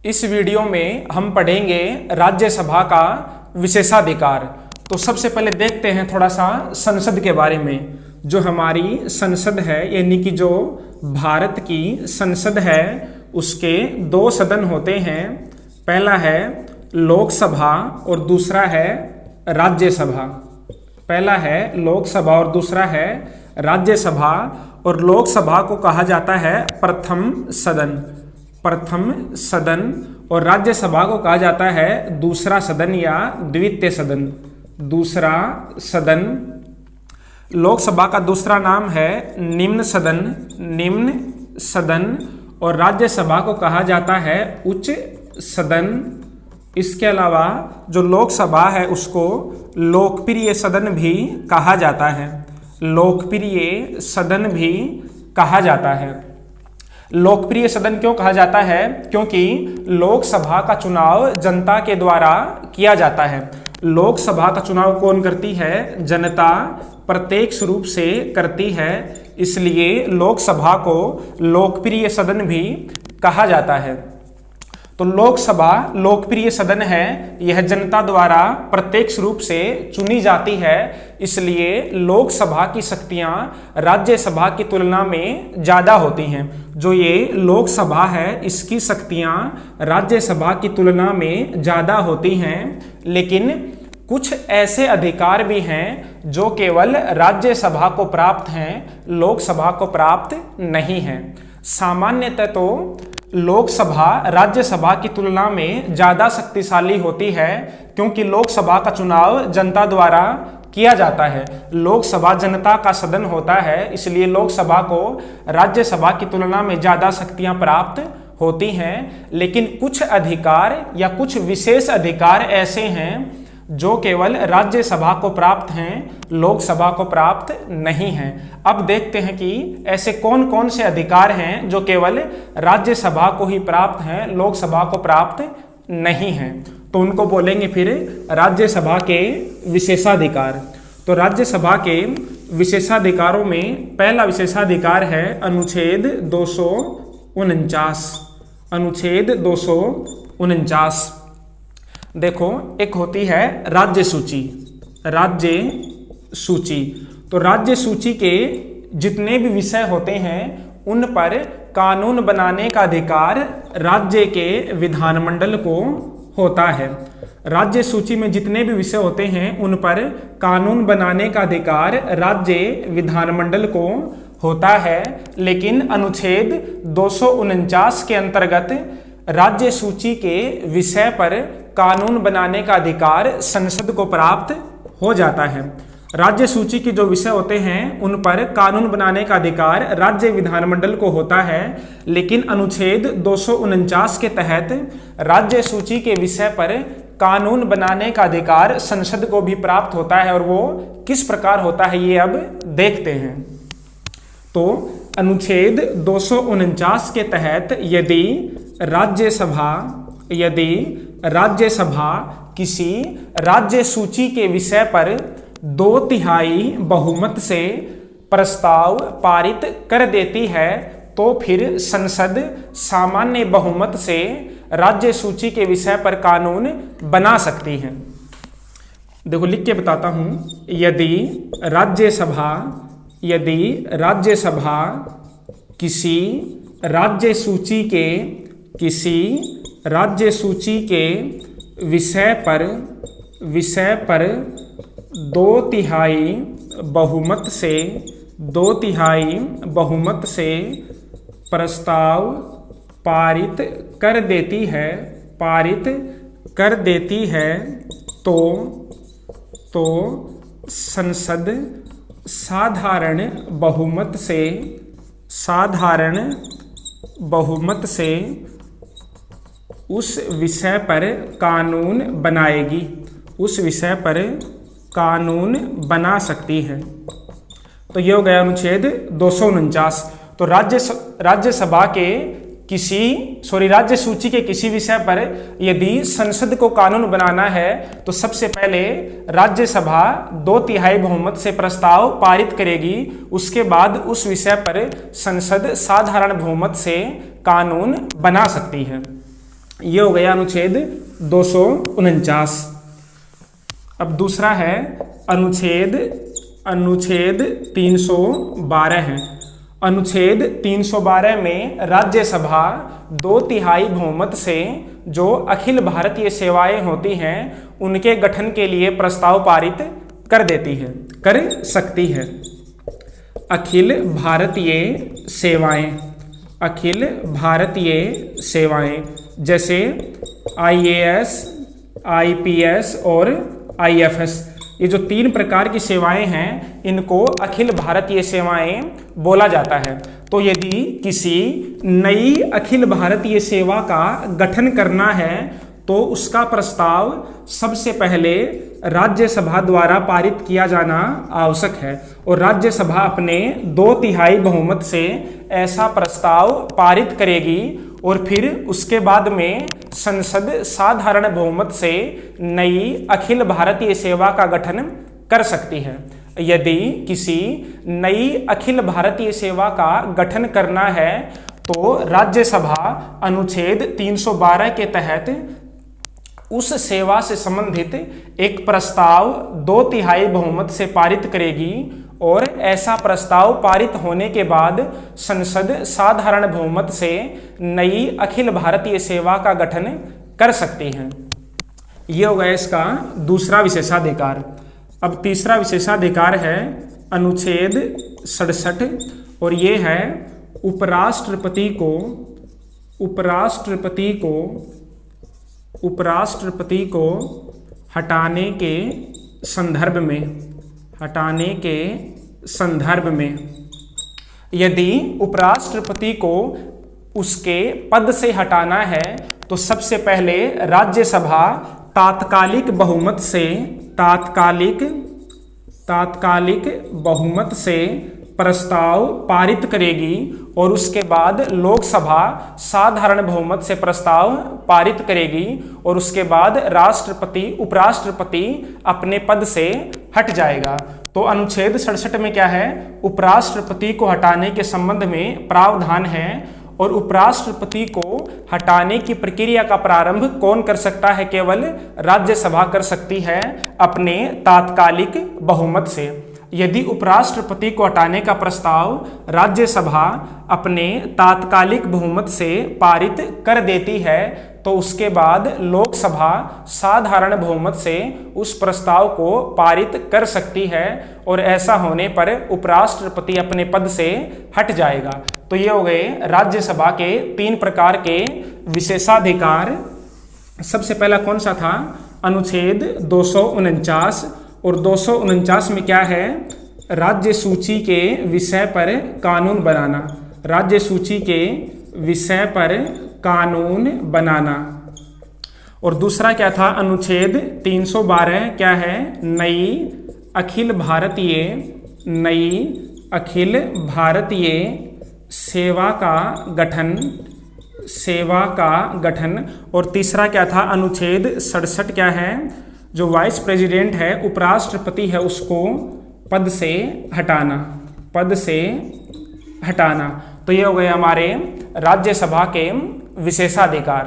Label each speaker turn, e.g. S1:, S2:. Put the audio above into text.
S1: इस वीडियो में हम पढ़ेंगे राज्यसभा का विशेषाधिकार। तो सबसे पहले देखते हैं थोड़ा सा संसद के बारे में। जो हमारी संसद है यानी कि जो भारत की संसद है उसके दो सदन होते हैं। पहला है लोकसभा और दूसरा है राज्यसभा। पहला है लोकसभा और दूसरा है राज्यसभा। और लोकसभा को कहा जाता है प्रथम सदन, प्रथम सदन। और राज्यसभा को कहा जाता है दूसरा सदन या द्वितीय सदन, दूसरा सदन। लोकसभा का दूसरा नाम है निम्न सदन, निम्न सदन। और राज्यसभा को कहा जाता है उच्च सदन। इसके अलावा जो लोकसभा है उसको लोकप्रिय सदन भी कहा जाता है, लोकप्रिय सदन भी कहा जाता है। लोकप्रिय सदन क्यों कहा जाता है? क्योंकि लोकसभा का चुनाव जनता के द्वारा किया जाता है। लोकसभा का चुनाव कौन करती है? जनता प्रत्यक्ष रूप से करती है। इसलिए लोकसभा को लोकप्रिय सदन भी कहा जाता है। तो लोकसभा लोकप्रिय सदन है, यह जनता द्वारा प्रत्यक्ष रूप से चुनी जाती है। इसलिए लोकसभा की शक्तियां राज्यसभा की तुलना में ज़्यादा होती हैं। जो ये लोकसभा है इसकी शक्तियां राज्यसभा की तुलना में ज़्यादा होती हैं। लेकिन कुछ ऐसे अधिकार भी हैं जो केवल राज्यसभा को प्राप्त हैं, लोकसभा को प्राप्त नहीं हैं। सामान्यतः तो लोकसभा राज्यसभा की तुलना में ज़्यादा शक्तिशाली होती है, क्योंकि लोकसभा का चुनाव जनता द्वारा किया जाता है। लोकसभा जनता का सदन होता है, इसलिए लोकसभा को राज्यसभा की तुलना में ज़्यादा शक्तियां प्राप्त होती हैं। लेकिन कुछ अधिकार या कुछ विशेष अधिकार ऐसे हैं जो केवल राज्यसभा को प्राप्त हैं, लोकसभा को प्राप्त नहीं हैं। अब देखते हैं कि ऐसे कौन कौन से अधिकार हैं जो केवल राज्यसभा को ही प्राप्त हैं, लोकसभा को प्राप्त नहीं हैं। तो उनको बोलेंगे फिर राज्यसभा के विशेषाधिकार। तो राज्यसभा के विशेषाधिकारों में पहला विशेषाधिकार है अनुच्छेद 249। अनुच्छेद 249। देखो, एक होती है राज्य सूची, राज्य सूची। तो राज्य सूची के जितने भी विषय होते हैं उन पर कानून बनाने का अधिकार राज्य के विधानमंडल को होता है। राज्य सूची में जितने भी विषय होते हैं उन पर कानून बनाने का अधिकार राज्य विधानमंडल को होता है। लेकिन अनुच्छेद 249 के अंतर्गत राज्य सूची के विषय पर कानून बनाने का अधिकार संसद को प्राप्त हो जाता है। राज्य सूची के जो विषय होते हैं उन पर कानून बनाने का अधिकार राज्य विधानमंडल को होता है। लेकिन अनुच्छेद 249 के तहत राज्य सूची के विषय पर कानून बनाने का अधिकार संसद को भी प्राप्त होता है। और वो किस प्रकार होता है ये अब देखते हैं। तो अनुच्छेद 249 के तहत यदि राज्यसभा किसी राज्य सूची के विषय पर 2/3 बहुमत से प्रस्ताव पारित कर देती है तो फिर संसद सामान्य बहुमत से राज्य सूची के विषय पर कानून बना सकती है। देखो लिख के बताता हूं। यदि राज्यसभा किसी राज्य सूची के विषय पर 2/3 बहुमत से प्रस्ताव पारित कर देती है तो संसद साधारण बहुमत से उस विषय पर कानून बनाएगी, उस विषय पर कानून बना सकती है। तो ये हो गया अनुच्छेद 249। तो राज्यसभा के राज्य सूची के किसी विषय पर यदि संसद को कानून बनाना है तो सबसे पहले राज्यसभा 2/3 बहुमत से प्रस्ताव पारित करेगी। उसके बाद उस विषय पर संसद साधारण बहुमत से कानून बना सकती है। ये हो गया अनुच्छेद 249। अब दूसरा है अनुच्छेद 312 है। अनुच्छेद 312 में राज्यसभा 2/3 बहुमत से जो अखिल भारतीय सेवाएं होती हैं उनके गठन के लिए प्रस्ताव पारित कर देती है, कर सकती है। अखिल भारतीय सेवाएं, अखिल भारतीय सेवाएं जैसे IAS, IPS और IFS, ये जो 3 प्रकार की सेवाएं हैं इनको अखिल भारतीय सेवाएं बोला जाता है। तो यदि किसी नई अखिल भारतीय सेवा का गठन करना है तो उसका प्रस्ताव सबसे पहले राज्यसभा द्वारा पारित किया जाना आवश्यक है और राज्यसभा अपने 2/3 बहुमत से ऐसा प्रस्ताव पारित करेगी और फिर उसके बाद में संसद साधारण बहुमत से नई अखिल भारतीय सेवा का गठन कर सकती है। यदि किसी नई अखिल भारतीय सेवा का गठन करना है तो राज्यसभा अनुच्छेद 312 के तहत उस सेवा से संबंधित एक प्रस्ताव 2/3 बहुमत से पारित करेगी और ऐसा प्रस्ताव पारित होने के बाद संसद साधारण बहुमत से नई अखिल भारतीय सेवा का गठन कर सकती है। यह हो गया इसका दूसरा विशेषाधिकार। अब तीसरा विशेषाधिकार है अनुच्छेद 67 और ये है उपराष्ट्रपति को हटाने के संदर्भ में यदि उपराष्ट्रपति को उसके पद से हटाना है तो सबसे पहले राज्यसभा तात्कालिक बहुमत से प्रस्ताव पारित करेगी और उसके बाद लोकसभा साधारण बहुमत से प्रस्ताव पारित करेगी और उसके बाद उपराष्ट्रपति अपने पद से हट जाएगा। तो अनुच्छेद 67 में क्या है, उपराष्ट्रपति को हटाने के संबंध में प्रावधान है और उपराष्ट्रपति को हटाने की प्रक्रिया का प्रारंभ कौन कर सकता है, केवल राज्यसभा कर सकती है अपने तात्कालिक बहुमत से। यदि उपराष्ट्रपति को हटाने का प्रस्ताव राज्यसभा अपने तात्कालिक बहुमत से पारित कर देती है तो उसके बाद लोकसभा साधारण बहुमत से उस प्रस्ताव को पारित कर सकती है और ऐसा होने पर उपराष्ट्रपति अपने पद से हट जाएगा। तो ये हो गए राज्यसभा के 3 प्रकार के विशेषाधिकार। सबसे पहला कौन सा था, अनुच्छेद 249 और 249 में क्या है, राज्य सूची के विषय पर कानून बनाना, राज्य सूची के विषय पर कानून बनाना। और दूसरा क्या था, अनुच्छेद 312 क्या है, नई अखिल भारतीय सेवा का गठन। और तीसरा क्या था, अनुच्छेद 67 क्या है, जो वाइस प्रेसिडेंट है, उपराष्ट्रपति है, उसको पद से हटाना। तो ये हो गए हमारे राज्यसभा के विशेषाधिकार।